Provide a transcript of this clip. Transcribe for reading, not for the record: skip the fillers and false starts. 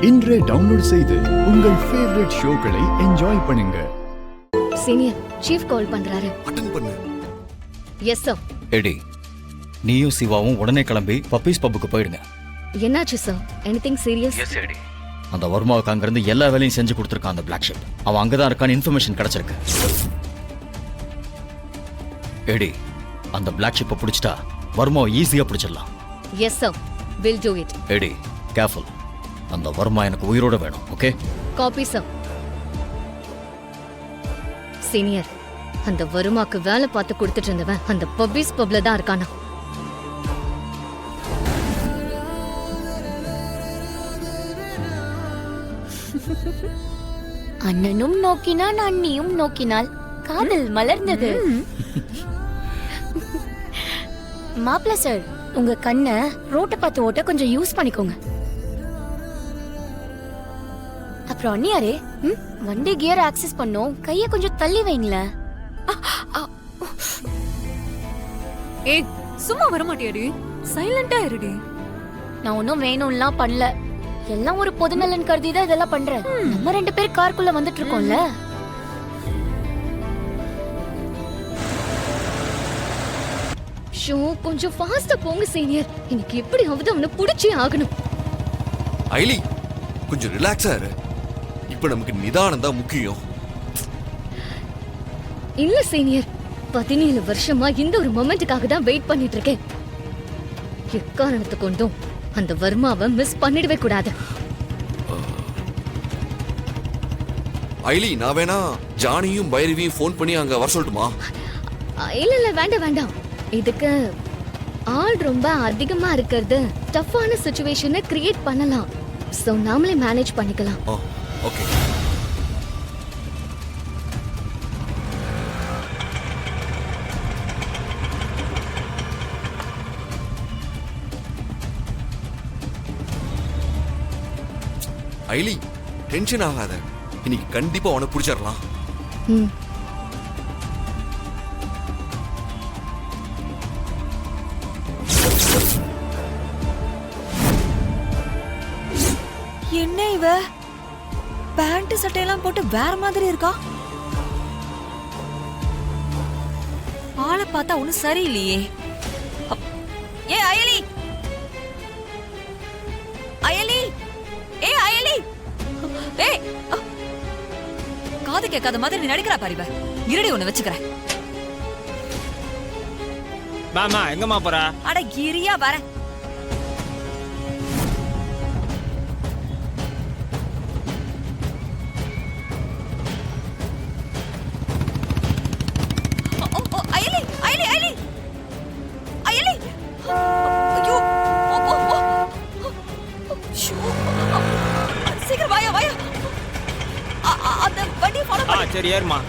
இன்றே டவுன்லோட் செய்து உங்கள் ஃபேவரட் ஷோக்களை என்ஜாய் பண்ணுங்க. சீனியர் சீஃப் கால் பண்றாரு. அட்டெண்ட் பண்ணு. Yes sir. எடி, நீயும் சிவாவும் உடனே கிளம்பி பப்பீஸ் பப்புக்கு போயிடுங்க. என்னாச்சு சார்? Anything serious? எஸ் எடி. அந்த வர்மாவுக்கு அங்கிருந்து எல்லா வேலையும் செஞ்சு கொடுத்துருக்கான் அந்த பிளாக் ஷிப். அவன் அங்கதான் இருக்கான்னு இன்ஃபர்மேஷன் கிடைச்சிருக்கு. எடி, அந்த பிளாக் ஷிப்பை பிடிச்சிட்டா வர்மாவை ஈஸியா பிடிச்சிடலாம். Yes sir, will do it. Eddie, careful. அந்த வர்மா எனக்கு உயிரோட வேணும். ஓகே? Copy sir. சீனியர், அந்த வருமாக்கு வேலை பார்த்து கொடுத்துட்டு இருந்தவன் அந்த பப்பீஸ் பப்ல தான் இருக்கானா? அண்ணனும் நோக்கினான், அண்ணியும் நோக்கினாள், காதல் மலர்ந்தது. மாப்ள சார், உங்க கண்ணை ரோட்டை பார்த்து ஓட்ட கொஞ்சம் யூஸ் பண்ணிக்கோங்க. அப்புறம் அண்ணியாரே, வண்டி கியர் ஆக்சஸ் பண்ணோம், கைய கொஞ்சம் தள்ளி வைங்களேன். ஏய், சும்மா வர மாட்டியாடி? சைலண்டா இருடி. நான் ஒன்னும் வேணும்லாம் பண்ணல, எல்லாம் ஒரு பொதுநலன் கருதி தான் இதெல்லாம் பண்றேன். நம்ம 2 பேர் காருக்குள்ள வந்துட்டு இருக்கோம்ல. ஷோ, கொஞ்சம் ஃபாஸ்டா போங்க சீனியர். இன்னைக்கு எப்படியாவது அவனை புடிச்சே ஆகணும். ஐலி, கொஞ்சம் ரிலாக்ஸா இரு. இப்ப நமக்கு நிதானம் தான் முக்கியம். இல்ல சீனியர், 17 வருஷமா இந்த ஒரு மொமெண்ட்டுக்காக தான் வெயிட் பண்ணிட்டு இருக்கேன். எக்காரணத்தை கொண்டும் அந்த வர்மாவை மிஸ் பண்ணிடவே கூடாது. ஐலி, நான் வேணா ஜானியும் பைரவியும் ஃபோன் பண்ணி அங்க வர சொல்லட்டுமா? இல்ல இல்ல, வேண்டாம் வேண்டாம். இதுக்கு ஆள் ரொம்ப அதிகமா இருக்கிறது டஃப்பான சிச்சுவேஷனை கிரியேட் பண்ணலாம். சோ நாமளே மேனேஜ் பண்ணிக்கலாம். ஓகே. ஐலி, டென்ஷன் ஆகாத. இன்னைக்கு கண்டிப்பா உனக்கு பிடிச்சிடலாம். என்ன இவ பேண்ட் சட்டையெல்லாம் போட்டு வேற மாதிரி இருக்கா? ஆளை பார்த்தா ஒன்னும் சரியில்லையே. ஏ அயலி, அயலி, ஏ அயலி, ஏ காது கேட்காத மாதிரி நீ நடிக்கிறா பாரிவ. இருடி, ஒண்ணு வச்சுக்கிறேன். மாமா எங்கம்மா போற? அட கிரியா வர. அயலி, அயலி, அயலி, அயலி. ஐயோ, சீக்கிரம் வாயா வாயா. அந்த வண்டியை ஃபாலோ பண்ணு. சரி ஏறுமா.